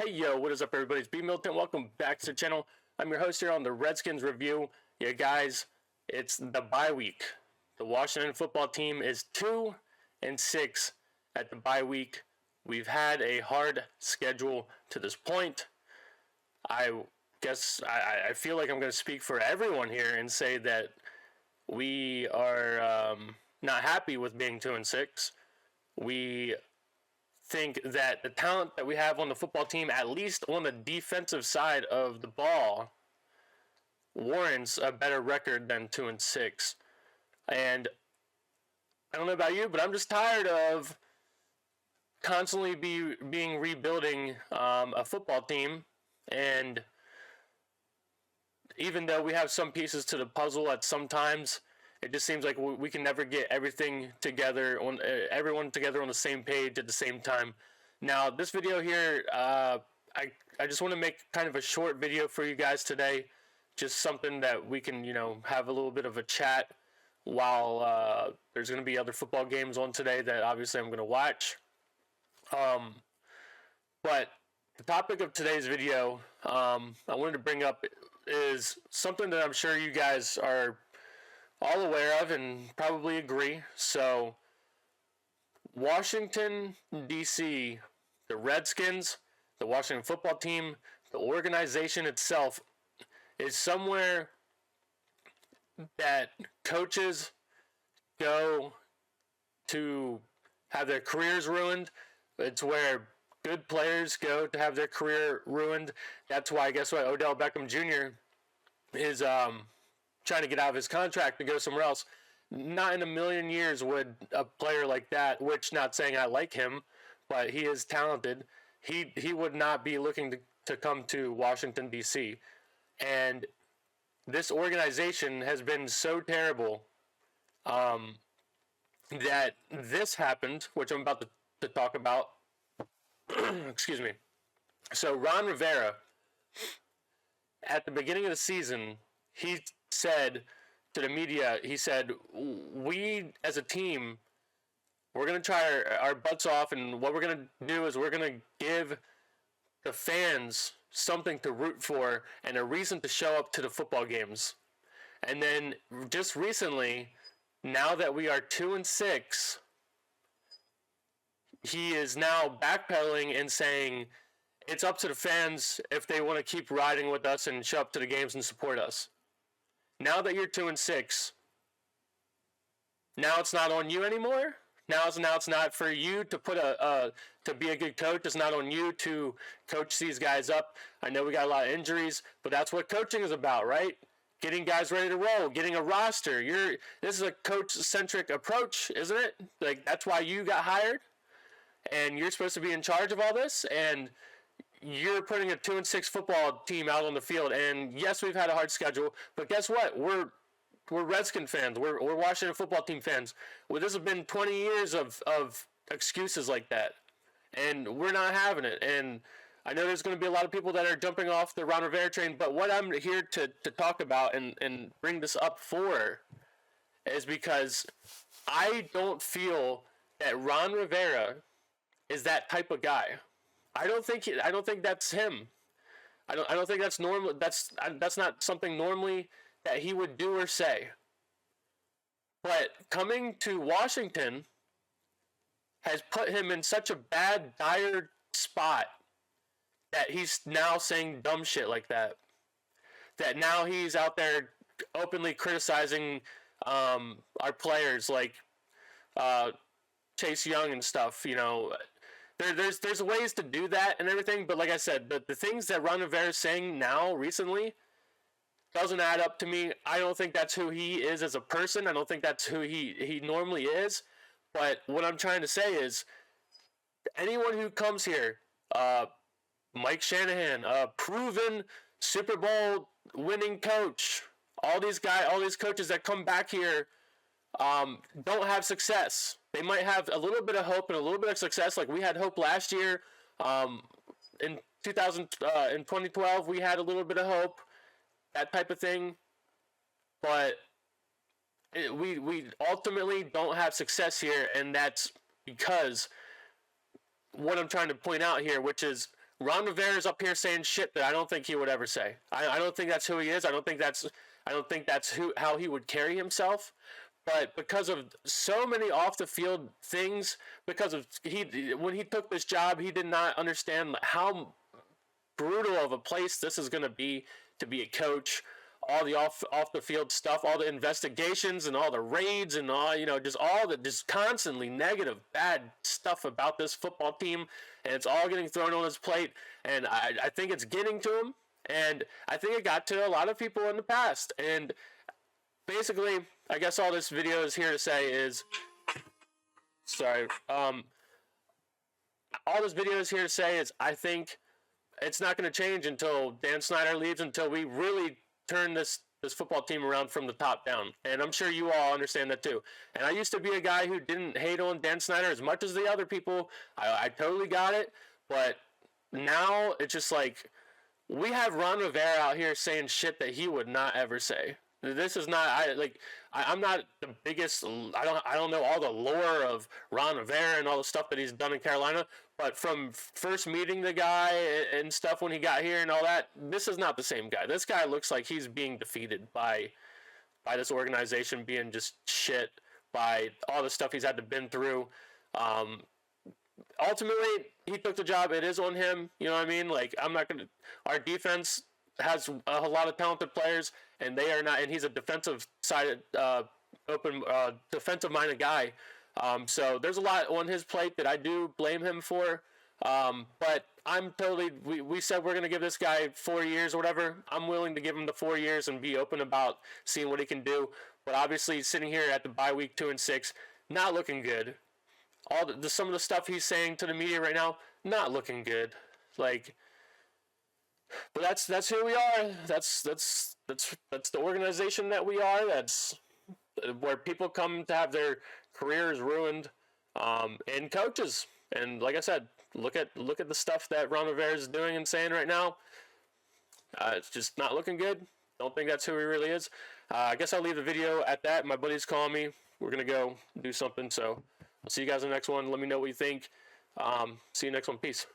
Hey yo, what is up everybody? It's B Milton. Welcome back to the channel. I'm your host here on the Redskins review. Yeah guys, it's the bye week. The Washington football team is 2-6 at the bye week. We've had a hard schedule to this point. I guess I feel like I'm going to speak for everyone here and say that we are not happy with being 2-6. We think that the talent that we have on the football team, at least on the defensive side of the ball, warrants a better record than 2-6. And I don't know about you, but I'm just tired of constantly being rebuilding a football team. And even though we have some pieces to the puzzle at some times, it just seems like we can never get everything together, everyone together on the same page at the same time. Now, this video here, I just want to make kind of a short video for you guys today, just something that we can, have a little bit of a chat while there's going to be other football games on today that obviously I'm going to watch. But the topic of today's video, I wanted to bring up is something that I'm sure you guys are all aware of and probably agree. So, Washington, D.C., the Redskins, the Washington football team, the organization itself is somewhere that coaches go to have their careers ruined. It's where good players go to have their career ruined. That's why, guess what, Odell Beckham Jr. is trying to get out of his contract to go somewhere else. Not in a million years would a player like that, which not saying I like him, but he is talented, he would not be looking to come to Washington, D.C. And this organization has been so terrible that this happened, which I'm about to talk about. Excuse me. So Ron Rivera, at the beginning of the season, he said to the media, he said, we as a team, we're going to try our butts off, and what we're going to do is we're going to give the fans something to root for and a reason to show up to the football games. And then just recently, now that we are 2-6, he is now backpedaling and saying it's up to the fans if they want to keep riding with us and show up to the games and support us. Now that you're 2-6, now it's not on you anymore. Now it's not for you to put to be a good coach. It's not on you to coach these guys up. I know we got a lot of injuries, but that's what coaching is about, right? Getting guys ready to roll, getting a roster. This is a coach-centric approach, isn't it? Like, that's why you got hired, and you're supposed to be in charge of all this, and you're putting a 2-6 football team out on the field. And yes, we've had a hard schedule, but guess what? We're Redskin fans. We're Washington football team fans. Well, this has been 20 years of excuses like that, and we're not having it. And I know there's going to be a lot of people that are jumping off the Ron Rivera train, but what I'm here to talk about and bring this up for is because I don't feel that Ron Rivera is that type of guy. I don't think that's him. I don't think that's normal. That's not something normally that he would do or say. But coming to Washington has put him in such a bad, dire spot that he's now saying dumb shit like that. That now he's out there openly criticizing our players like Chase Young and stuff. There's ways to do that and everything, but like I said, the things that Ron Rivera is saying now recently doesn't add up to me. I don't think that's who he is as a person. I don't think that's who he normally is. But what I'm trying to say is, anyone who comes here, Mike Shanahan, a proven Super Bowl winning coach, all these coaches that come back here don't have success. They might have a little bit of hope and a little bit of success, like we had hope last year. In 2012, we had a little bit of hope, that type of thing. But we ultimately don't have success here, and that's because what I'm trying to point out here, which is Ron Rivera is up here saying shit that I don't think he would ever say. I don't think that's who he is. I don't think that's how he would carry himself. But because of so many off the field things, because of when he took this job, he did not understand how brutal of a place this is going to be a coach. All the off the field stuff, all the investigations and all the raids and all, just all the just constantly negative, bad stuff about this football team, and it's all getting thrown on his plate. And I think it's getting to him, and I think it got to a lot of people in the past. And basically, I guess all this video is here to say is, sorry, all this video is here to say is, I think it's not going to change until Dan Snyder leaves, until we really turn this football team around from the top down. And I'm sure you all understand that too. And I used to be a guy who didn't hate on Dan Snyder as much as the other people. I totally got it. But now it's just like, we have Ron Rivera out here saying shit that he would not ever say. This is not, I'm not the biggest, I don't know all the lore of Ron Rivera and all the stuff that he's done in Carolina, but from first meeting the guy and stuff when he got here and all that, this is not the same guy. This guy looks like he's being defeated by this organization being just shit, by all the stuff he's had to been through. Ultimately, he took the job. It is on him. You know what I mean? Like, our defense has a lot of talented players, and they are not, and he's a defensive sided, defensive minded guy. So there's a lot on his plate that I do blame him for. But I'm totally, we said we're going to give this guy 4 years or whatever. I'm willing to give him the 4 years and be open about seeing what he can do. But obviously, sitting here at the bye week 2-6, not looking good. Some of the stuff he's saying to the media right now, not looking good. Like, but that's who we are. That's the organization that we are. That's where people come to have their careers ruined, and coaches. And like I said, look at the stuff that Ron Rivera is doing and saying right now. It's just not looking good. Don't think that's who he really is. I guess I'll leave the video at that. My buddy's calling me. We're gonna go do something. So I'll see you guys in the next one. Let me know what you think. See you next one. Peace.